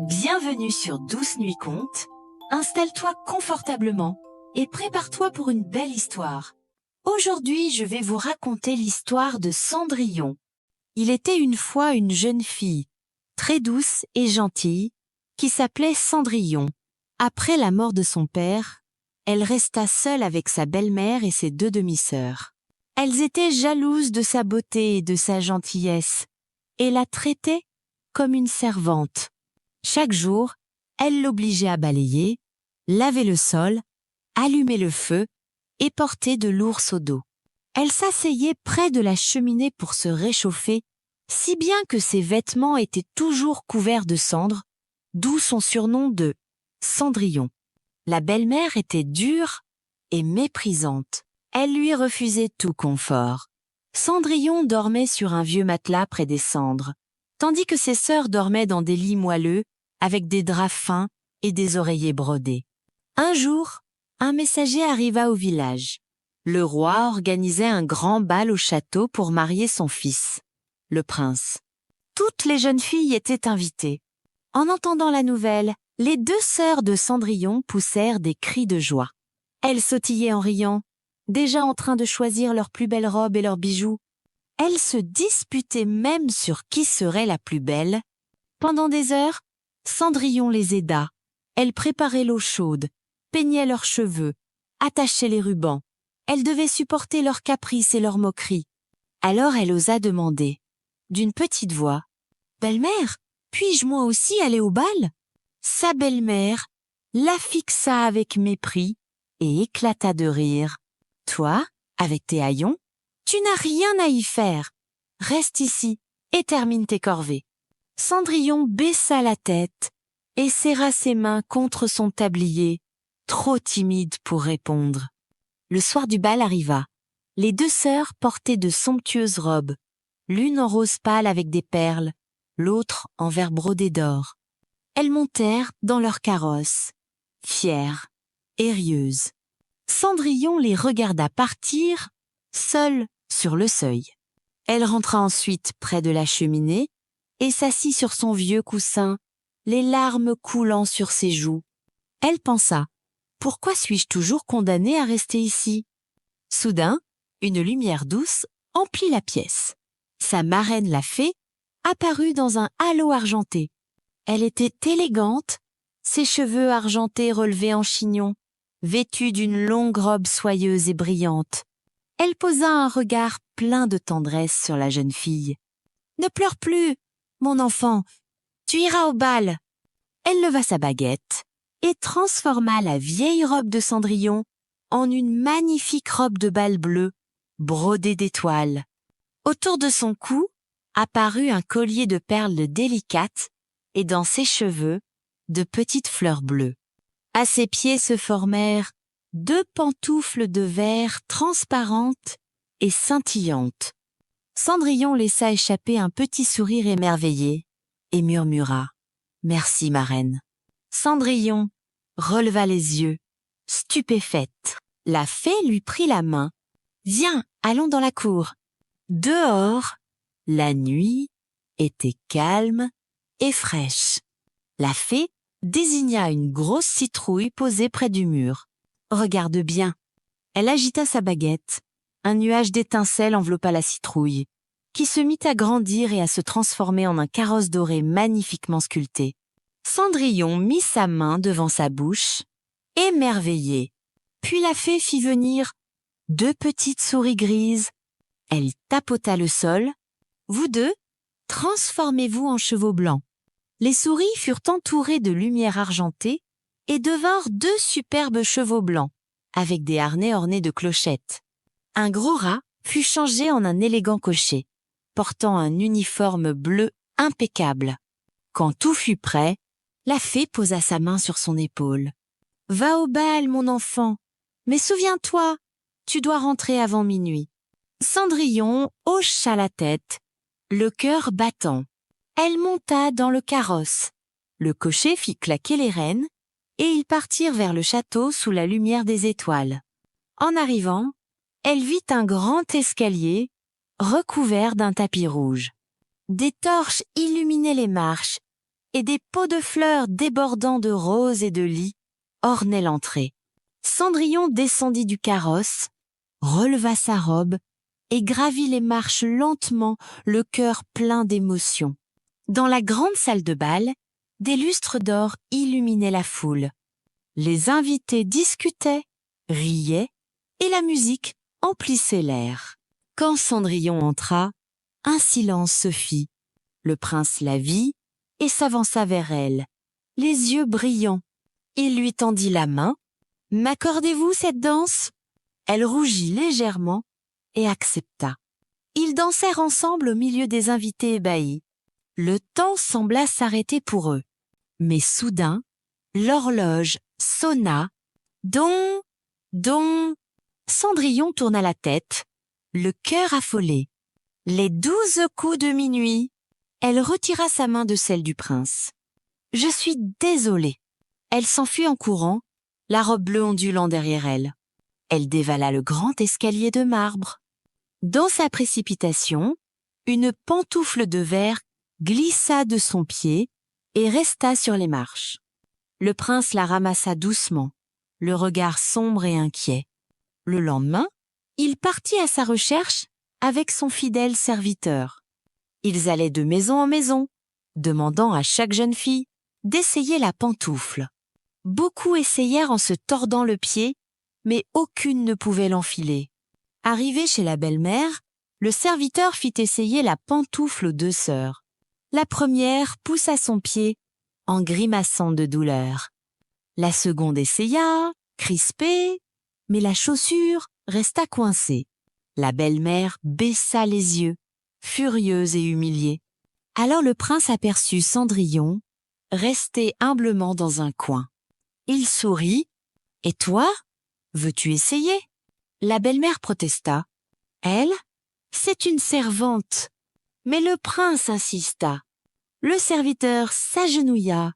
Bienvenue sur Douce Nuit Conte. Installe-toi confortablement et prépare-toi pour une belle histoire. Aujourd'hui, je vais vous raconter l'histoire de Cendrillon. Il était une fois une jeune fille, très douce et gentille, qui s'appelait Cendrillon. Après la mort de son père, elle resta seule avec sa belle-mère et ses deux demi-sœurs. Elles étaient jalouses de sa beauté et de sa gentillesse, et la traitaient comme une servante. Chaque jour, elle l'obligeait à balayer, laver le sol, allumer le feu et porter de lourds seaux d'eau. Elle s'asseyait près de la cheminée pour se réchauffer, si bien que ses vêtements étaient toujours couverts de cendres, d'où son surnom de Cendrillon. La belle-mère était dure et méprisante. Elle lui refusait tout confort. Cendrillon dormait sur un vieux matelas près des cendres, tandis que ses sœurs dormaient dans des lits moelleux, avec des draps fins et des oreillers brodés. Un jour, un messager arriva au village. Le roi organisait un grand bal au château pour marier son fils, le prince. Toutes les jeunes filles étaient invitées. En entendant la nouvelle, les deux sœurs de Cendrillon poussèrent des cris de joie. Elles sautillaient en riant, déjà en train de choisir leurs plus belles robes et leurs bijoux. Elles se disputaient même sur qui serait la plus belle. Pendant des heures, Cendrillon les aida. Elle préparait l'eau chaude, peignait leurs cheveux, attachait les rubans. Elle devait supporter leurs caprices et leurs moqueries. Alors elle osa demander, d'une petite voix, « Belle-mère, puis-je moi aussi aller au bal ?» Sa belle-mère la fixa avec mépris et éclata de rire. « Toi, avec tes haillons, tu n'as rien à y faire. Reste ici et termine tes corvées. » Cendrillon baissa la tête et serra ses mains contre son tablier, trop timide pour répondre. Le soir du bal arriva. Les deux sœurs portaient de somptueuses robes, l'une en rose pâle avec des perles, l'autre en vert brodé d'or. Elles montèrent dans leur carrosse, fières et rieuses. Cendrillon les regarda partir, seule sur le seuil. Elle rentra ensuite près de la cheminée et s'assit sur son vieux coussin, les larmes coulant sur ses joues. Elle pensa, « Pourquoi suis-je toujours condamnée à rester ici ?» Soudain, une lumière douce emplit la pièce. Sa marraine la fée apparut dans un halo argenté. Elle était élégante, ses cheveux argentés relevés en chignon, vêtue d'une longue robe soyeuse et brillante. Elle posa un regard plein de tendresse sur la jeune fille. « Ne pleure plus, mon enfant, tu iras au bal. » Elle leva sa baguette et transforma la vieille robe de Cendrillon en une magnifique robe de bal bleue, brodée d'étoiles. Autour de son cou apparut un collier de perles délicates et dans ses cheveux, de petites fleurs bleues. À ses pieds se formèrent deux pantoufles de verre transparentes et scintillantes. Cendrillon laissa échapper un petit sourire émerveillé et murmura « Merci, marraine ». Cendrillon releva les yeux, stupéfaite. La fée lui prit la main. « Viens, allons dans la cour. » Dehors, la nuit était calme et fraîche. La fée désigna une grosse citrouille posée près du mur. « Regarde bien. » Elle agita sa baguette. Un nuage d'étincelles enveloppa la citrouille, qui se mit à grandir et à se transformer en un carrosse doré magnifiquement sculpté. Cendrillon mit sa main devant sa bouche, émerveillée. Puis la fée fit venir deux petites souris grises. Elle tapota le sol. « Vous deux, transformez-vous en chevaux blancs. » Les souris furent entourées de lumière argentée et devinrent deux superbes chevaux blancs, avec des harnais ornés de clochettes. Un gros rat fut changé en un élégant cocher, portant un uniforme bleu impeccable. Quand tout fut prêt, la fée posa sa main sur son épaule. « Va au bal, mon enfant, mais souviens-toi, tu dois rentrer avant minuit. » Cendrillon hocha la tête, le cœur battant. Elle monta dans le carrosse. Le cocher fit claquer les rênes et ils partirent vers le château sous la lumière des étoiles. En arrivant, elle vit un grand escalier recouvert d'un tapis rouge. Des torches illuminaient les marches et des pots de fleurs débordant de roses et de lis ornaient l'entrée. Cendrillon descendit du carrosse, releva sa robe et gravit les marches lentement, le cœur plein d'émotion. Dans la grande salle de bal, des lustres d'or illuminaient la foule. Les invités discutaient, riaient, et la musique emplissait l'air. Quand Cendrillon entra, un silence se fit. Le prince la vit et s'avança vers elle, les yeux brillants. Il lui tendit la main. « M'accordez-vous cette danse ?» Elle rougit légèrement et accepta. Ils dansèrent ensemble au milieu des invités ébahis. Le temps sembla s'arrêter pour eux. Mais soudain, l'horloge sonna. Don, don. Cendrillon tourna la tête, le cœur affolé. Les 12 coups de minuit. Elle retira sa main de celle du prince. « Je suis désolée. » Elle s'enfuit en courant, la robe bleue ondulant derrière elle. Elle dévala le grand escalier de marbre. Dans sa précipitation, une pantoufle de verre glissa de son pied et resta sur les marches. Le prince la ramassa doucement, le regard sombre et inquiet. Le lendemain, il partit à sa recherche avec son fidèle serviteur. Ils allaient de maison en maison, demandant à chaque jeune fille d'essayer la pantoufle. Beaucoup essayèrent en se tordant le pied, mais aucune ne pouvait l'enfiler. Arrivé chez la belle-mère, le serviteur fit essayer la pantoufle aux 2 sœurs. La première poussa son pied en grimaçant de douleur. La seconde essaya, crispée, mais la chaussure resta coincée. La belle-mère baissa les yeux, furieuse et humiliée. Alors le prince aperçut Cendrillon, resté humblement dans un coin. Il sourit. « Et toi, veux-tu essayer ?» La belle-mère protesta. Elle, c'est une servante. Mais le prince insista. Le serviteur s'agenouilla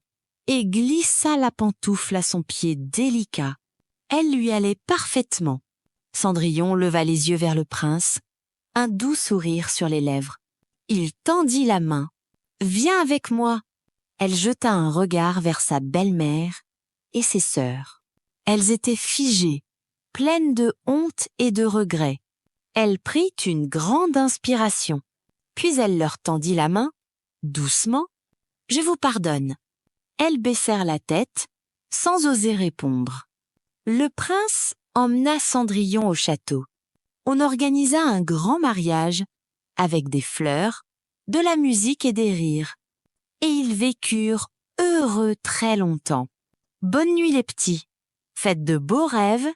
et glissa la pantoufle à son pied délicat. Elle lui allait parfaitement. Cendrillon leva les yeux vers le prince, un doux sourire sur les lèvres. Il tendit la main. « Viens avec moi !» Elle jeta un regard vers sa belle-mère et ses sœurs. Elles étaient figées, pleines de honte et de regret. Elle prit une grande inspiration. Puis elle leur tendit la main, doucement. « Je vous pardonne. » Elles baissèrent la tête, sans oser répondre. Le prince emmena Cendrillon au château. On organisa un grand mariage, avec des fleurs, de la musique et des rires. Et ils vécurent heureux très longtemps. Bonne nuit les petits. Faites de beaux rêves